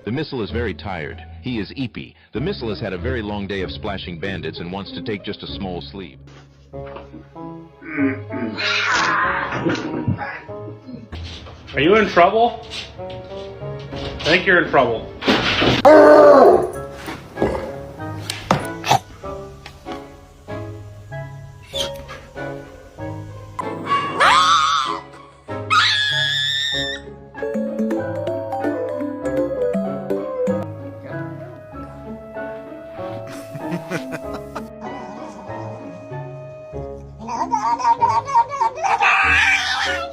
The missile is very tired. He is Eepy. The missile has had a very long day of splashing bandits and wants to take just a small sleep. Are you in trouble? I think you're in trouble.